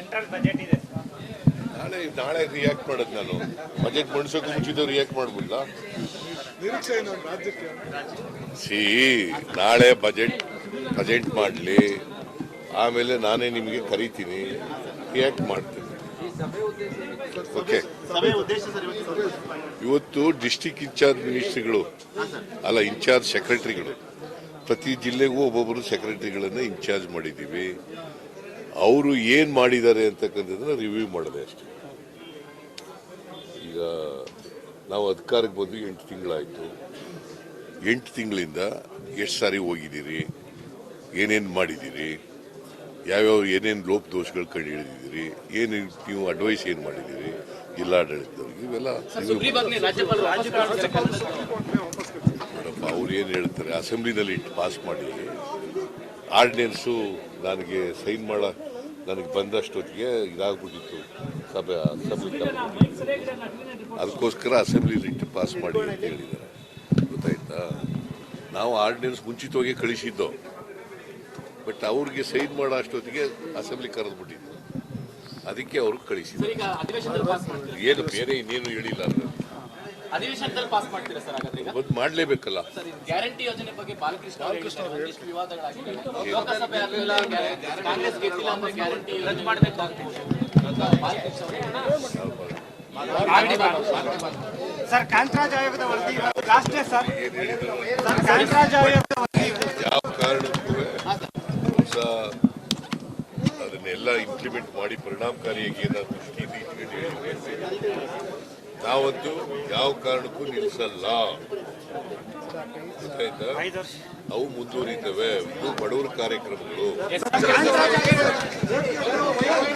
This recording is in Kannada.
ಸೆಂಟ್ರಲ್ ಬಜೆಟ್ ಇದೆ. ನಾಳೆ ರಿಯಾಕ್ಟ್ ಮಾಡೋದು ನಾನು. ಬಜೆಟ್ ಮಂಡಿಸೋಕೆ ಮುಂಚಿತ ರಿಯಾಕ್ಟ್ ಮಾಡ್ಬೋದ? ಸಿ ನಾಳೆ ಬಜೆಟ್ ಪ್ರೆಸೆಂಟ್ ಮಾಡಲಿ, ಆಮೇಲೆ ನಾನೇ ನಿಮಗೆ ಕರಿತೀನಿ, ರಿಯಾಕ್ಟ್ ಮಾಡ್ತೀನಿ. ಓಕೆ. ಇವತ್ತು ಡಿಸ್ಟಿಕ್ ಇನ್ಚಾರ್ಜ್ ಮಿನಿಸ್ಟ್ರಿಗಳು ಅಲ್ಲ, ಇನ್ಚಾರ್ಜ್ ಸೆಕ್ರೆಟರಿಗಳು, ಪ್ರತಿ ಜಿಲ್ಲೆಗೂ ಒಬ್ಬೊಬ್ಬರು ಸೆಕ್ರೆಟರಿಗಳನ್ನ ಇನ್ಚಾರ್ಜ್ ಮಾಡಿದ್ದೀವಿ. ಅವರು ಏನ್ ಮಾಡಿದ್ದಾರೆ ಅಂತಕ್ಕಂಥದ್ದನ್ನ ರಿವ್ಯೂ ಮಾಡಿದೆ ಅಷ್ಟೇ. ಈಗ ನಾವು ಅಧಿಕಾರಕ್ಕೆ ಬಂದು 8 ತಿಂಗಳಾಯ್ತು. 8 ತಿಂಗಳಿಂದ ಎಷ್ಟು ಸಾರಿ ಹೋಗಿದ್ದೀರಿ, ಏನೇನು ಮಾಡಿದ್ದೀರಿ, ಯಾವ್ಯಾವ ಏನೇನು ಲೋಪ ದೋಷಗಳು ಕಂಡು ಹಿಡಿದಿದ್ದೀರಿ, ಏನು ನೀವು ಅಡ್ವೈಸ್ ಏನು ಮಾಡಿದ್ದೀರಿ ಜಿಲ್ಲಾಡಳಿತದವ್ರಿಗೆ, ಇವೆಲ್ಲ ನೋಡಪ್ಪ. ಅವ್ರು ಏನು ಹೇಳ್ತಾರೆ, ಅಸೆಂಬ್ಲಿನಲ್ಲಿ ಇಟ್ಟು ಪಾಸ್ ಮಾಡಿ ಆರ್ಡಿನೆನ್ಸು ನನಗೆ ಸೈನ್ ನನಗೆ ಬಂದಷ್ಟೊತ್ತಿಗೆ ಇದಾಗ್ಬಿಟ್ಟಿತ್ತು, ಅಸೆಂಬ್ಲಿ ಅದಕ್ಕೋಸ್ಕರ ಅಸೆಂಬ್ಲಿಲಿ ಇಟ್ಟು ಪಾಸ್ ಮಾಡಿ ಅಂತ ಹೇಳಿದ್ದಾರೆ. ಗೊತ್ತಾಯ್ತಾ? ನಾವು ಆರ್ಡಿನೆನ್ಸ್ ಮುಂಚಿತವಾಗಿ ಕಳಿಸಿದ್ದೋ, ಬಟ್ ಅವ್ರಿಗೆ ಸೈನ್ ಮಾಡೋ ಅಷ್ಟೊತ್ತಿಗೆ ಅಸೆಂಬ್ಲಿ ಕರೆದ್ಬಿಟ್ಟಿದ್ದು, ಅದಕ್ಕೆ ಅವ್ರಿಗೆ ಕಳಿಸಿದ್ರು. ಏನು ಬೇರೆ ಇನ್ನೇನು ಹೇಳಿಲ್ಲ. ಅಧಿವೇಶನದಲ್ಲಿ ಪಾಸ್ ಮಾಡ್ತೀರಾ ಸರ್? ಹಾಗಾದ್ರೆ ಮಾಡಲೇಬೇಕಲ್ಲ. ಗ್ಯಾರಂಟಿ ಯೋಜನೆ ಬಗ್ಗೆ ಬಾಲಕೃಷ್ಣ ಒಂದಿಷ್ಟು ವಿವಾದಗಳಾಗಿದೆ. ಲೋಕಸಭೆ ಕಾಂಗ್ರೆಸ್ ಗೆದ್ದಿಲ್ಲ ಅಂದ್ರೆ ಗ್ಯಾರಂಟಿ ರದ್ದು ಮಾಡಬೇಕಾಗ್ತದೆ. ಸರ್, ಕಾಂತರಾಜ್ ಆಯೋಗದ ವರದಿ ಲಾಸ್ಟ್ ಡೇ ಸರ್. ಕಾಂತರಾಜ್ ಆಯೋಗದ ವರದಿ ಯಾವ ಕಾರಣಕ್ಕೂ ಅದನ್ನೆಲ್ಲ ಇಂಪ್ಲಿಮೆಂಟ್ ಮಾಡಿ ಪರಿಣಾಮಕಾರಿಯಾಗಿ ಏನಾದ್ರು ದೃಷ್ಟಿಯಿಂದ ಇಟ್ಕೊಂಡು ನಾವಂತೂ ಯಾವ ಕಾರಣಕ್ಕೂ ನಿಲ್ಲಿಸಲ್ಲ. ಗೊತ್ತಾಯ್ತಾ? ಅವು ಮುಂದುವರಿತವೆ. ಇದು ಬಡವರ ಕಾರ್ಯಕ್ರಮಗಳು.